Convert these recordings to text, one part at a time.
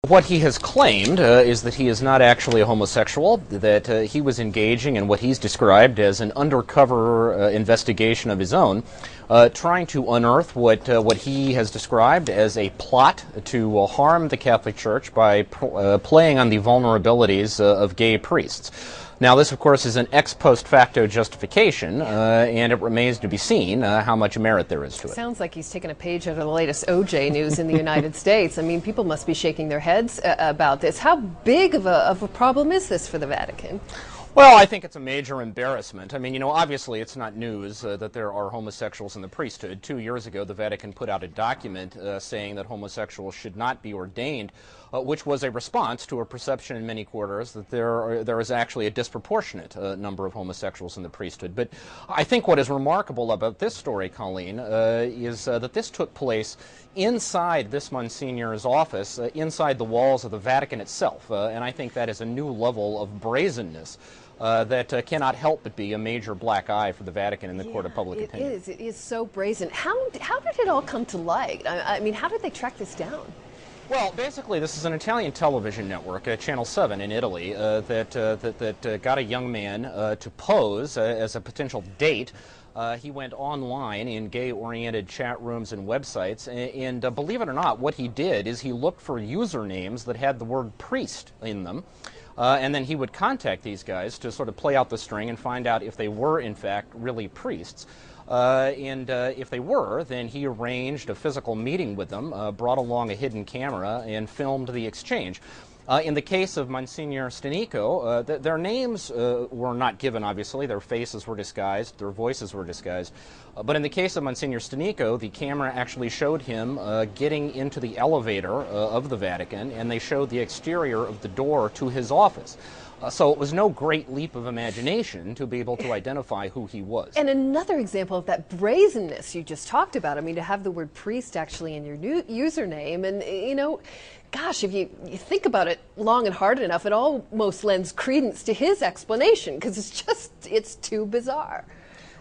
What he has claimed is that he is not actually a homosexual, that he was engaging in what he's described as an undercover investigation of his own, trying to unearth what he has described as a plot to harm the Catholic Church by playing on the vulnerabilities of gay priests. Now, this, of course, is an ex post facto justification, and it remains to be seen how much merit there is to it. Sounds like he's taken a page out of the latest OJ news in the United States. I mean, people must be shaking their heads about this. How big of a problem is this for the Vatican? Well, I think it's a major embarrassment. I mean, obviously it's not news that there are homosexuals in the priesthood. 2 years ago, the Vatican put out a document saying that homosexuals should not be ordained, which was a response to a perception in many quarters that there is actually a disproportionate number of homosexuals in the priesthood. But I think what is remarkable about this story, Colleen, is that this took place inside this Monsignor's office, inside the walls of the Vatican itself. And I think that is a new level of brazenness that cannot help but be a major black eye for the Vatican in the court of public opinion. It is so brazen. How did it all come to light? I mean, how did they track this down? Well, basically, this is an Italian television network, Channel 7 in Italy, that got a young man to pose as a potential date. He went online in gay-oriented chat rooms and websites, and believe it or not, what he did is he looked for usernames that had the word priest in them. And then he would contact these guys to sort of play out the string and find out if they were, in fact, really priests. And if they were, then he arranged a physical meeting with them, brought along a hidden camera, and filmed the exchange. In the case of Monsignor Stanico, their names were not given, obviously. Their faces were disguised. Their voices were disguised. But in the case of Monsignor Stanico, the camera actually showed him getting into the elevator of the Vatican, and they showed the exterior of the door to his office. So it was no great leap of imagination to be able to identify who he was. And another example of that brazenness you just talked about. I mean, to have the word priest actually in your username, and, gosh, if you think about it long and hard enough, it almost lends credence to his explanation, because it's too bizarre.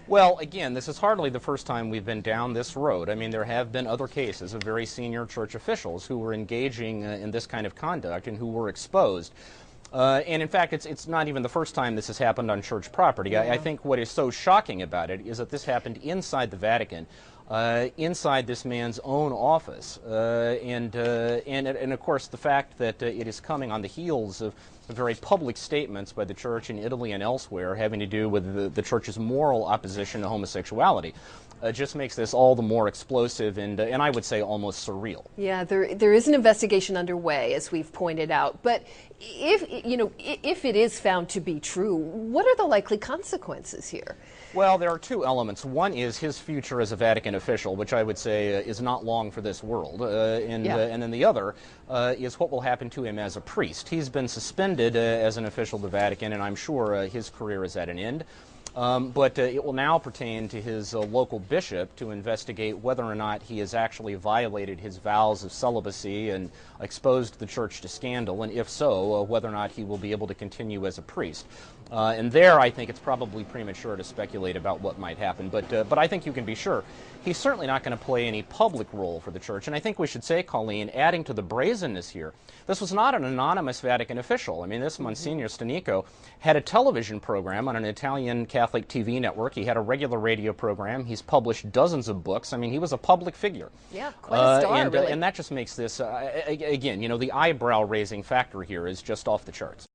Well, again, this is hardly the first time we've been down this road. I mean, there have been other cases of very senior church officials who were engaging in this kind of conduct and who were exposed. And in fact, it's not even the first time this has happened on church property. Yeah. I think what is so shocking about it is that this happened inside the Vatican, inside this man's own office, and of course the fact that it is coming on the heels of very public statements by the church in Italy and elsewhere having to do with the church's moral opposition to homosexuality. Just makes this all the more explosive and I would say almost surreal. Yeah, there is an investigation underway, as we've pointed out. But if it is found to be true, what are the likely consequences here? Well, there are two elements. One is his future as a Vatican official, which I would say is not long for this world. And then the other is what will happen to him as a priest. He's been suspended as an official of the Vatican, and I'm sure his career is at an end. But it will now pertain to his local bishop to investigate whether or not he has actually violated his vows of celibacy and exposed the church to scandal, and if so, whether or not he will be able to continue as a priest. And there, I think it's probably premature to speculate about what might happen, but I think you can be sure he's certainly not going to play any public role for the church. And I think we should say, Colleen, adding to the brazenness here, this was not an anonymous Vatican official. I mean, this Monsignor Stanico had a television program on an Italian Catholic TV network. He had a regular radio program. He's published dozens of books. I mean, he was a public figure. Yeah, quite a star, really. And that just makes this, again, the eyebrow-raising factor here is just off the charts.